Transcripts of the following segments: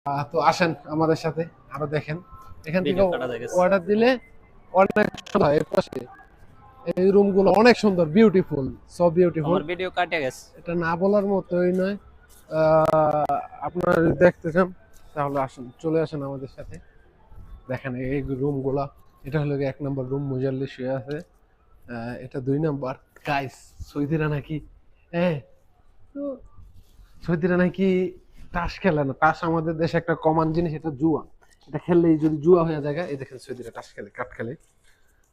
তো আসেন আমাদের সাথে আরো দেখেন। এখান থেকে ভিডিও কাটা দেখেছে। অর্ডার দিলে অনেক সুন্দর হয়। এর পাশে এই রুম গুলো অনেক সুন্দর, বিউটিফুল, সো বিউটিফুল। আমার ভিডিও কাটে গেছে। এটা না বলার মতোই নয়। আপনারা যদি দেখতে চান তাহলে আসুন, চলে আসেন আমাদের সাথে। দেখেন এই রুম গুলা, এটা হলো গিয়ে 1 নম্বর রুম, মুজাল্লি শুয়ে আছে। এটা 2 নম্বর। গাইস, সৌদিরা নাকি, হ্যাঁ, তো সৌদিরা নাকি তাস খেলে না। তাস আমাদের দেশে একটা কমন জিনিস, এটা জুয়া। এটা খেললেই যদি জুয়া হয়ে যায়, এই দেখেন সৌদিরা তাস খেলে, কাঠ খেলে।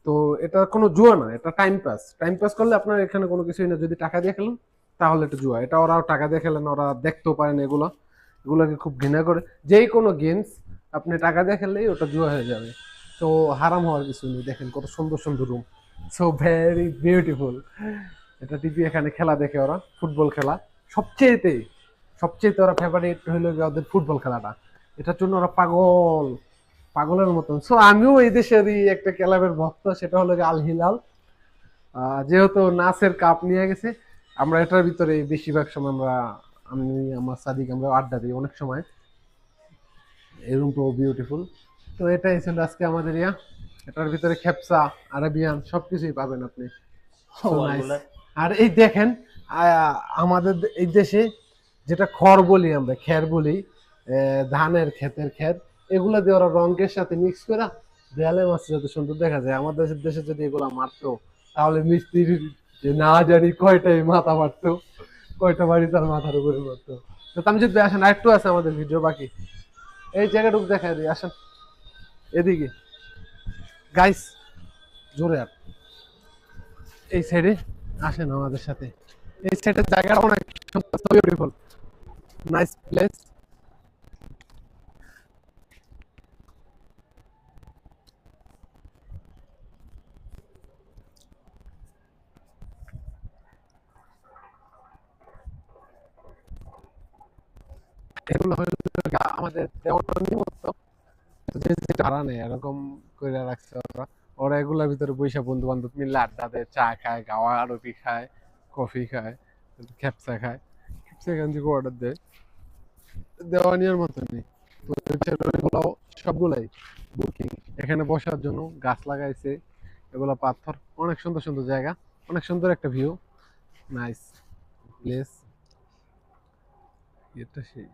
তো এটা কোনো জুয়া না, এটা টাইম পাস। টাইম পাস করলে আপনার এখানে কোনো কিছুই না। যদি টাকা দিয়ে খেলেন তাহলে এটা জুয়া। এটা ওরাও টাকা দিয়ে খেলে না, ওরা দেখতেও পারে না এগুলো। এগুলোকে খুব ঘৃণা করে। যেই কোনো গেমস আপনি টাকা দিয়ে খেললেই ওটা জুয়া হয়ে যাবে। তো হারাম হওয়ার কিছু নেই। দেখেন কত সুন্দর সুন্দর রুম, সো ভেরি বিউটিফুল। এটা টিভি, এখানে খেলা দেখে ওরা, ফুটবল খেলা। সবচেয়েতে সবচেয়ে ওরা ফেভারিট হইলো গিয়ে ওদের ফুটবল খেলাটা। এটার জন্য ওরা পাগল, পাগলের মতন। সো আমিও এই দেশেরই একটা ক্লাবের ভক্ত, সেটা হলো গিয়ে আল হিলাল। যেহেতু নাসের কাপ নিয়ে গেছে, আমরা এটার ভিতরে বেশিরভাগ সময় আমরা, আমি, আমার সাদিক, আমরা আড্ডা দিই অনেক সময়। এই রুমটাও বিউটিফুল। তো এটাই ছিল আজকে আমাদের এটার ভিতরে খেপসা, আরাবিয়ান সবকিছুই পাবেন আপনি। So nice. ওয়ালগুলা আর এই দেখেন, আমাদের এই দেশে যেটা খড় বলি, আমরা খের বলি, ধানের ক্ষেতের খের, এগুলা দিয়ে ওরা রঙের সাথে মিক্স করে দেয়ালে মাছ যত সুন্দর দেখা যায়। আমাদের দেশে যদি এগুলা মারতো, তাহলে মিস্ত্রির যে না জানি কয়টাই মাথা মারতো, কয়টা বাড়ি তার মাথার উপরে মারতো। তো আমি যদি আসেন, আরেকটু আছে আমাদের ভিডিও বাকি। এই জায়গাটুকু দেখা দিই, আসেন এদিকে গাইস, জোরে আর এই সাইডে আসেন আমাদের সাথে। এই সাইডের জায়গাটা অনেক বিউটিফুল, নাইস প্লেস। এগুলো হলো আমাদের দেওয়ার নিয়মিত ভাড়া নেই, এরকম করে রাখছে ওরা। ওরা এগুলোর ভিতরে বৈশা বন্ধু বান্ধব মিলে আড্ডা দেয়, চা খায়, গাওয়া আরবি খায়, কফি খায়, খেপসা খায়। খেপসা এখান থেকে অর্ডার দেয়, দেওয়ানিয়ার মতো নেই। তো এগুলো সবগুলাই বুকিং। এখানে বসার জন্য গাছ লাগাইছে, এগুলো পাথর, অনেক সুন্দর সুন্দর জায়গা, অনেক সুন্দর একটা ভিউ, নাইস প্লেস। এটা সেই